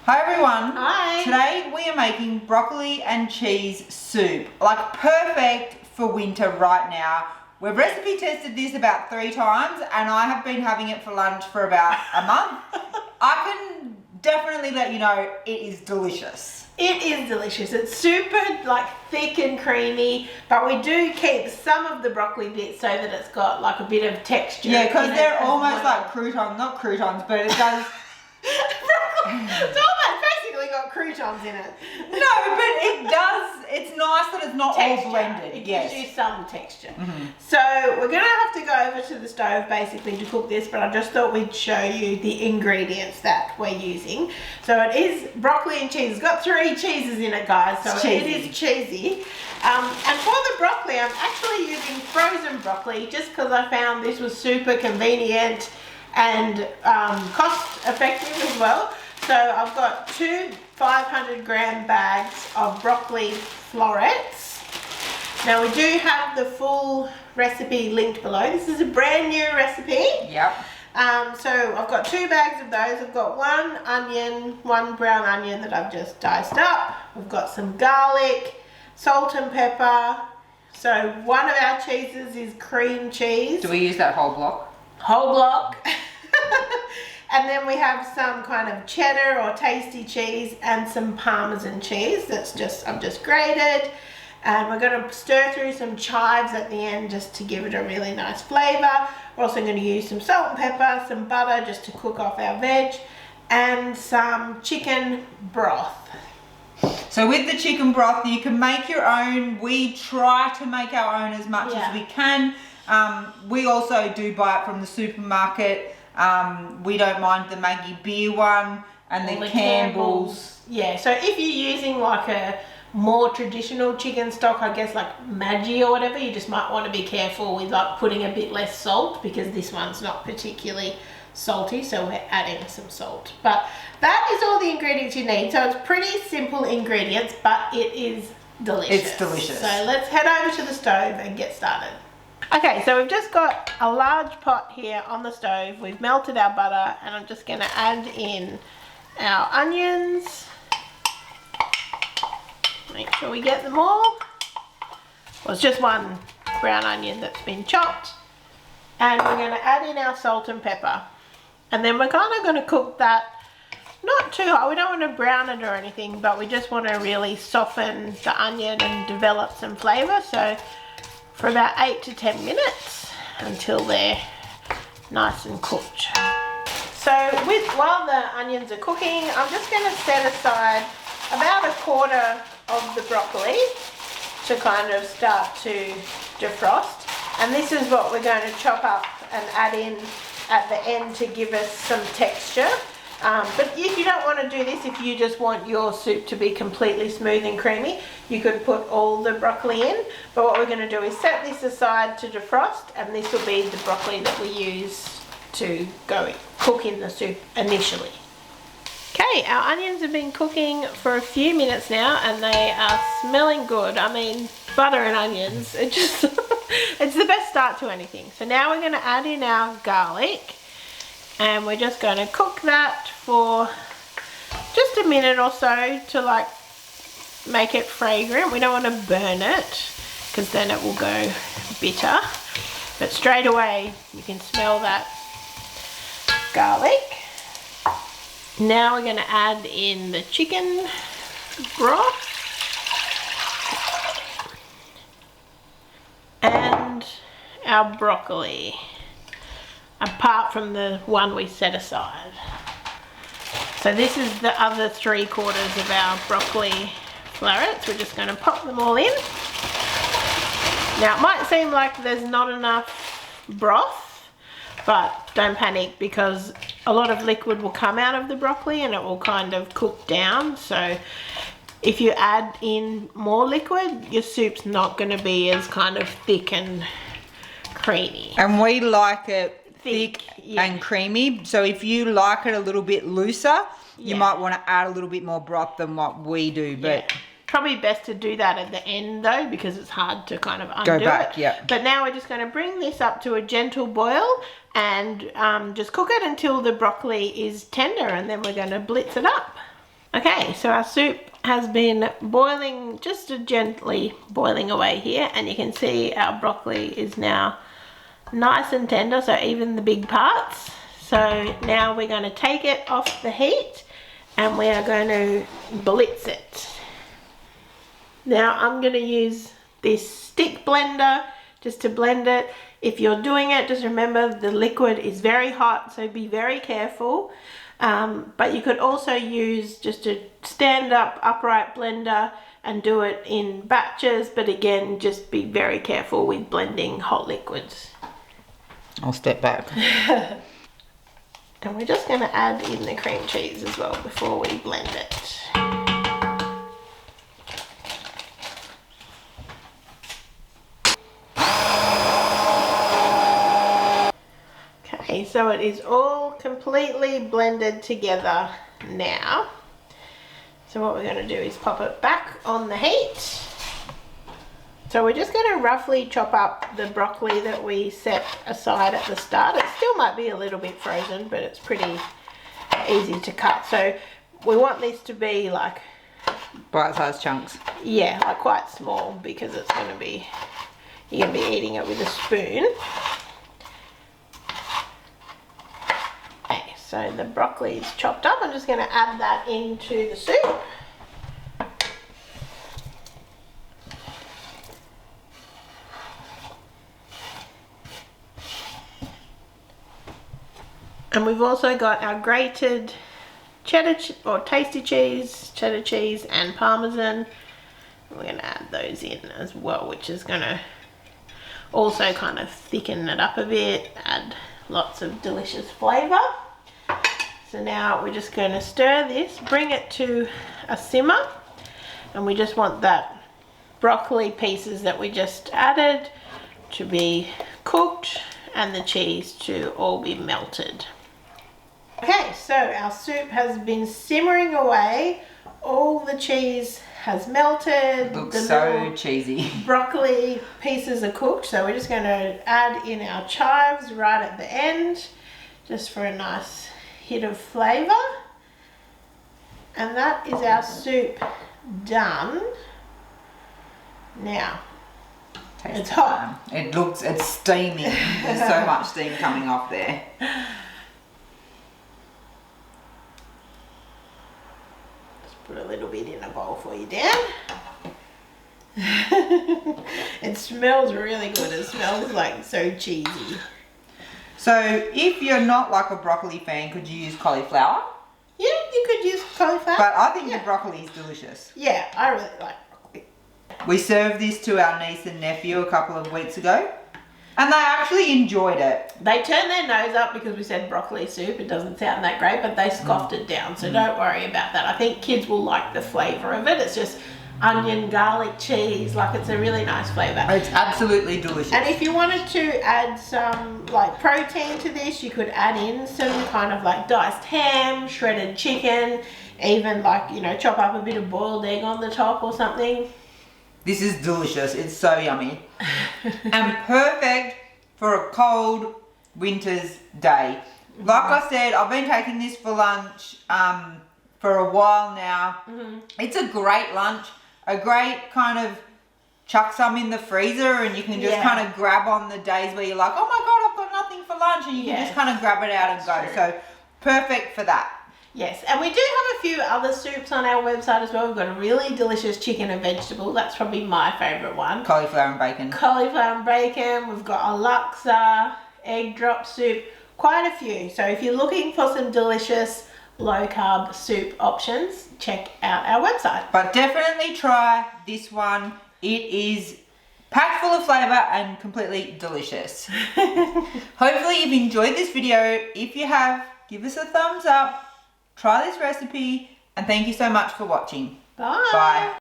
Hi everyone. Hi. Today we are making broccoli and cheese soup. Like perfect for winter right now. We've recipe tested this about 3 times and I have been having it for lunch for about a month. I can definitely let you know it is delicious. It is delicious. It's super like thick and creamy, but we do keep some of the broccoli bits so that it's got like a bit of texture. Yeah, because they're almost like croutons, not croutons, but it does... It's almost basically got croutons in it. No, but it does, it's nice that it's not Texture. all blended. It Yes. gives you some texture. So we're going to have to go over to the stove basically to cook this, but I just thought we'd show you the ingredients that we're using. So it is broccoli and cheese. It's got 3 cheeses in it, guys, so it is cheesy. And for the broccoli, I'm actually using frozen broccoli just because I found this was super convenient and cost effective as well. So I've got 2 500-gram bags of broccoli florets. Now we do have the full recipe linked below. This is a brand new recipe. Yep. So I've got 2 bags of those. I've got 1 onion, 1 brown onion that I've just diced up. We've got some garlic, salt and pepper. So one of our cheeses is cream cheese. Do we use that whole block? Whole block. And then we have some kind of cheddar or tasty cheese and some Parmesan cheese I've just grated. And we're going to stir through some chives at the end just to give it a really nice flavour. We're also going to use some salt and pepper, some butter just to cook off our veg, and some chicken broth. So with the chicken broth, you can make your own. We try to make our own as much as we can. We also do buy it from the supermarket. We don't mind the Maggie beer one and the Campbell's. Yeah, so if you're using like a more traditional chicken stock, I guess like Maggi or whatever, you just might want to be careful with like putting a bit less salt because this one's not particularly salty, so we're adding some salt. But that is all the ingredients you need. So it's pretty simple ingredients, but it is delicious. It's delicious. So let's head over to the stove and get started. Okay, so we've just got a large pot here on the stove. We've melted our butter and I'm just going to add in our onions. Make sure we get them all. Well, it's just 1 brown onion that's been chopped. And we're going to add in our salt and pepper. And then we're kind of going to cook that not too hot. We don't want to brown it or anything, but we just want to really soften the onion and develop some flavour. So for about 8 to 10 minutes until they're nice and cooked. So while the onions are cooking, I'm just going to set aside about 1/4 of the broccoli to kind of start to defrost. And this is what we're going to chop up and add in at the end to give us some texture. But if you don't want to do this, if you just want your soup to be completely smooth and creamy, you could put all the broccoli in. But what we're going to do is set this aside to defrost, and this will be the broccoli that we use to cook in the soup initially. Okay, our onions have been cooking for a few minutes now and they are smelling good. I mean, butter and onions, it's the best start to anything. So now we're going to add in our garlic. And we're just going to cook that for just a minute or so to like make it fragrant. We don't want to burn it because then it will go bitter. But straight away you can smell that garlic. Now we're going to add in the chicken broth and our broccoli, apart from the one we set aside. So this is the other 3/4 of our broccoli florets. We're just going to pop them all in. Now it might seem like there's not enough broth, but don't panic because a lot of liquid will come out of the broccoli and it will kind of cook down. So if you add in more liquid, your soup's not going to be as kind of thick and creamy. And we like it thick and creamy, so if you like it a little bit looser, you might want to add a little bit more broth than what we do. But probably best to do that at the end though, because it's hard to kind of undo go back. But now we're just going to bring this up to a gentle boil and just cook it until the broccoli is tender, and then we're going to blitz it up. Okay, so our soup has been boiling, just gently boiling away here, and you can see our broccoli is now nice and tender, so even the big parts. So now we're going to take it off the heat and we are going to blitz it. Now I'm going to use this stick blender just to blend it. If you're doing it, just remember the liquid is very hot, so be very careful. But you could also use just a stand-up upright blender and do it in batches, but again, just be very careful with blending hot liquids. I'll step back. And we're just going to add in the cream cheese as well before we blend it. Okay, so it is all completely blended together now. So what we're going to do is pop it back on the heat. So we're just going to roughly chop up the broccoli that we set aside at the start. It still might be a little bit frozen, but it's pretty easy to cut. So we want this to be like bite-sized chunks. Yeah, like quite small, because it's going to be, you're going to be eating it with a spoon. Okay, so the broccoli is chopped up. I'm just going to add that into the soup. And we've also got our grated cheddar or tasty cheese, cheddar cheese and parmesan. We're going to add those in as well, which is going to also kind of thicken it up a bit, add lots of delicious flavour. So now we're just going to stir this, bring it to a simmer, and we just want that broccoli pieces that we just added to be cooked and the cheese to all be melted. Okay, so our soup has been simmering away. All the cheese has melted. It looks so cheesy. Broccoli pieces are cooked, so we're just going to add in our chives right at the end, just for a nice hit of flavour. And that is our soup done. Now, it's hot. It's steaming. There's so much steam coming off there. Put a little bit in a bowl for you, Dan. It smells really good. It smells like so cheesy. So if you're not like a broccoli fan, could you use cauliflower? Yeah, you could use cauliflower. But I think the broccoli is delicious. Yeah, I really like broccoli. We served this to our niece and nephew a couple of weeks ago, and they actually enjoyed it. They turned their nose up because we said broccoli soup. It doesn't sound that great, but they scoffed it down, so don't worry about that. I think kids will like the flavour of it. It's just onion, garlic, cheese. Like, it's a really nice flavour. It's absolutely delicious. And if you wanted to add some like protein to this, you could add in some kind of like diced ham, shredded chicken, even like, you know, chop up a bit of boiled egg on the top or something. This is delicious. It's so yummy. And perfect for a cold winter's day. Like I said, I've been taking this for lunch for a while now. It's a great lunch. A great kind of chuck some in the freezer, and you can just kind of grab on the days where you're like, oh my God, I've got nothing for lunch, and you can just kind of grab it out and go. True. So perfect for that. Yes, and we do have a few other soups on our website as well. We've got a really delicious chicken and vegetable. That's probably my favourite one. Cauliflower and bacon. Cauliflower and bacon. We've got a laksa, egg drop soup, quite a few. So if you're looking for some delicious low-carb soup options, check out our website. But definitely try this one. It is packed full of flavour and completely delicious. Hopefully you've enjoyed this video. If you have, give us a thumbs up. Try this recipe, and thank you so much for watching. Bye. Bye.